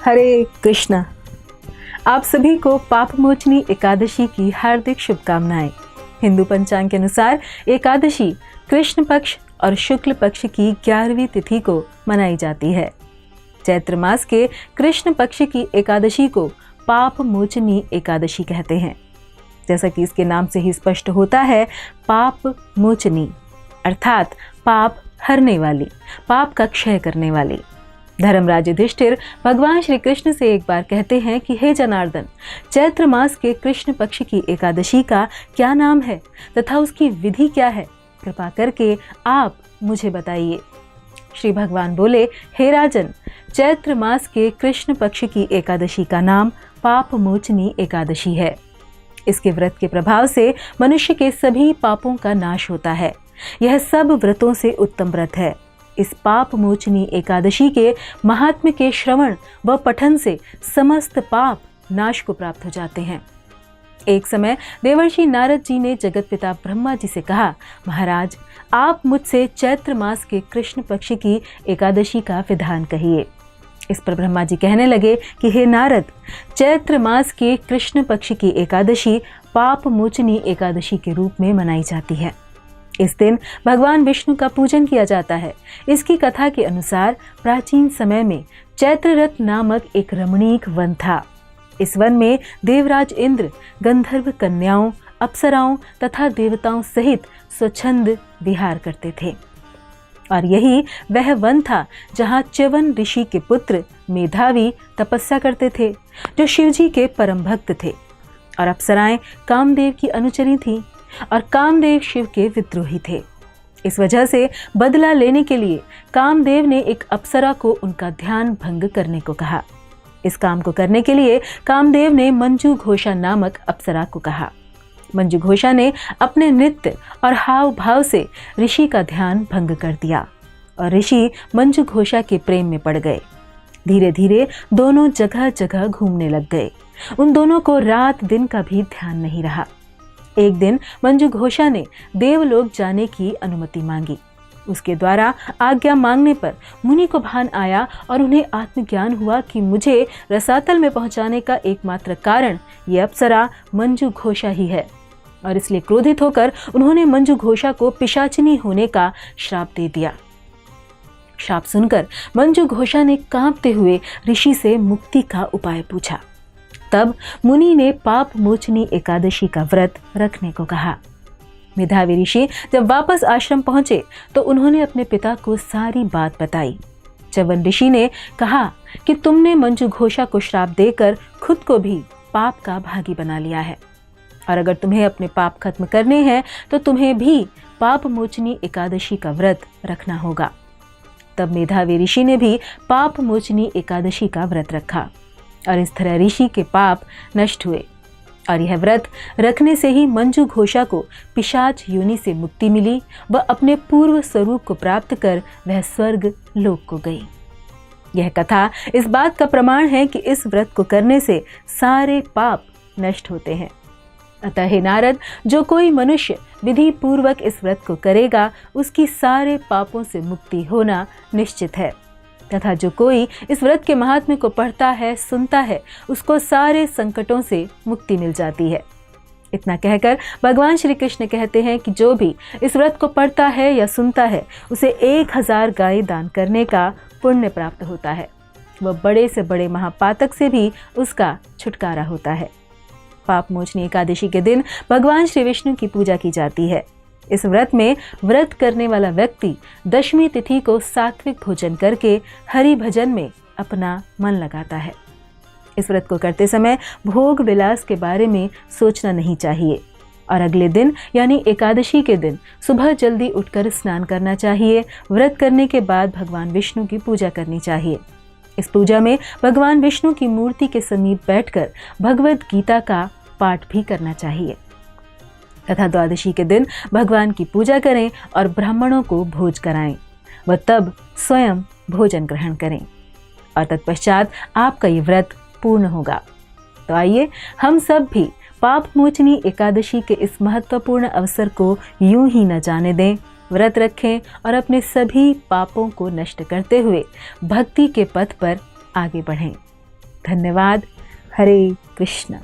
हरे कृष्णा। आप सभी को पापमोचनी एकादशी की हार्दिक शुभकामनाएं। हिंदू पंचांग के अनुसार एकादशी कृष्ण पक्ष और शुक्ल पक्ष की 11वीं तिथि को मनाई जाती है। चैत्र मास के कृष्ण पक्ष की एकादशी को पापमोचनी एकादशी कहते हैं। जैसा कि इसके नाम से ही स्पष्ट होता है, पाप मोचनी अर्थात पाप हरने वाली, पाप का क्षय करने वाली। धर्मराज युधिष्ठिर भगवान श्री कृष्ण से एक बार कहते हैं कि हे जनार्दन, चैत्र मास के कृष्ण पक्ष की एकादशी का क्या नाम है तथा उसकी विधि क्या है, कृपा करके आप मुझे बताइए। श्री भगवान बोले, हे राजन, चैत्र मास के कृष्ण पक्ष की एकादशी का नाम पापमोचनी एकादशी है। इसके व्रत के प्रभाव से मनुष्य के सभी पापों का नाश होता है। यह सब व्रतों से उत्तम व्रत है। इस पाप मोचनी एकादशी के महात्म्य के श्रवण व पठन से समस्त पाप नाश को प्राप्त हो जाते हैं। एक समय देवर्षि नारद जी ने जगत पिता ब्रह्मा जी से कहा, महाराज, आप मुझसे चैत्र मास के कृष्ण पक्ष की एकादशी का विधान कहिए। इस पर ब्रह्मा जी कहने लगे कि हे नारद, चैत्र मास के कृष्ण पक्ष की एकादशी पाप मोचनी एकादशी के रूप में मनाई जाती है। इस दिन भगवान विष्णु का पूजन किया जाता है। इसकी कथा के अनुसार प्राचीन समय में चैत्ररथ नामक एक रमणीक वन था। इस वन में देवराज इंद्र गंधर्व कन्याओं, अप्सराओं तथा देवताओं सहित स्वच्छंद विहार करते थे। और यही वह वन था जहाँ च्यवन ऋषि के पुत्र मेधावी तपस्या करते थे, जो शिवजी के परम भक्त थे। और अप्सराएं कामदेव की अनुचरी थीं और कामदेव शिव के विद्रोही थे। इस वजह से बदला लेने के लिए कामदेव ने एक अप्सरा को उनका ध्यान भंग करने को कहा। इस काम को करने के लिए कामदेव ने मंजू घोषा नामक अप्सरा को कहा। मंजू घोषा ने अपने नृत्य और हाव भाव से ऋषि का ध्यान भंग कर दिया और ऋषि मंजू घोषा के प्रेम में पड़ गए। धीरे धीरे दोनों जगह जगह घूमने लग गए। उन दोनों को रात दिन का भी ध्यान नहीं रहा। एक दिन मंजू घोषा ने देवलोक जाने की अनुमति मांगी। उसके द्वारा आज्ञा मांगने पर मुनि को भान आया और उन्हें आत्मज्ञान हुआ कि मुझे रसातल में पहुंचाने का एकमात्र कारण ये अप्सरा मंजू घोषा ही है। और इसलिए क्रोधित होकर उन्होंने मंजू घोषा को पिशाचिनी होने का श्राप दे दिया। श्राप सुनकर मंजू घोषा ने कांपते हुए ऋषि से मुक्ति का उपाय पूछा। तब मुनि ने पाप मोचनी एकादशी का व्रत रखने को कहा। मेधावी ऋषि जब वापस आश्रम पहुंचे तो उन्होंने अपने पिता को सारी बात बताई। च्यवन ऋषि ने कहा कि तुमने मंजू घोषा को श्राप देकर खुद को भी पाप का भागी बना लिया है, और अगर तुम्हें अपने पाप खत्म करने हैं तो तुम्हें भी पाप मोचनी एकादशी का व्रत रखना होगा। तब मेधावी ऋषि ने भी पाप मोचनी एकादशी का व्रत रखा और इस तरह ऋषि के पाप नष्ट हुए। और यह व्रत रखने से ही मंजू घोषा को पिशाच योनि से मुक्ति मिली व अपने पूर्व स्वरूप को प्राप्त कर वह स्वर्ग लोक को गई। यह कथा इस बात का प्रमाण है कि इस व्रत को करने से सारे पाप नष्ट होते हैं। अतः हे नारद, जो कोई मनुष्य विधि पूर्वक इस व्रत को करेगा उसकी सारे पापों से मुक्ति होना निश्चित है, तथा जो कोई इस व्रत के महात्म्य को पढ़ता है, सुनता है, उसको सारे संकटों से मुक्ति मिल जाती है। इतना कहकर भगवान श्री कृष्ण कहते हैं कि जो भी इस व्रत को पढ़ता है या सुनता है उसे 1000 गाय दान करने का पुण्य प्राप्त होता है। वह बड़े से बड़े महापातक से भी उसका छुटकारा होता है। पाप मोचनी एकादशी के दिन भगवान श्री विष्णु की पूजा की जाती है। इस व्रत में व्रत करने वाला व्यक्ति दशमी तिथि को सात्विक भोजन करके हरि भजन में अपना मन लगाता है। इस व्रत को करते समय भोग विलास के बारे में सोचना नहीं चाहिए और अगले दिन यानी एकादशी के दिन सुबह जल्दी उठकर स्नान करना चाहिए। व्रत करने के बाद भगवान विष्णु की पूजा करनी चाहिए। इस पूजा में भगवान विष्णु की मूर्ति के समीप बैठकर भगवद गीता का पाठ भी करना चाहिए तथा द्वादशी के दिन भगवान की पूजा करें और ब्राह्मणों को भोज कराएं व तब स्वयं भोजन ग्रहण करें और तत्पश्चात आपका ये व्रत पूर्ण होगा। तो आइए हम सब भी पाप मोचनी एकादशी के इस महत्वपूर्ण अवसर को यूं ही न जाने दें। व्रत रखें और अपने सभी पापों को नष्ट करते हुए भक्ति के पथ पर आगे बढ़ें। धन्यवाद। हरे कृष्ण।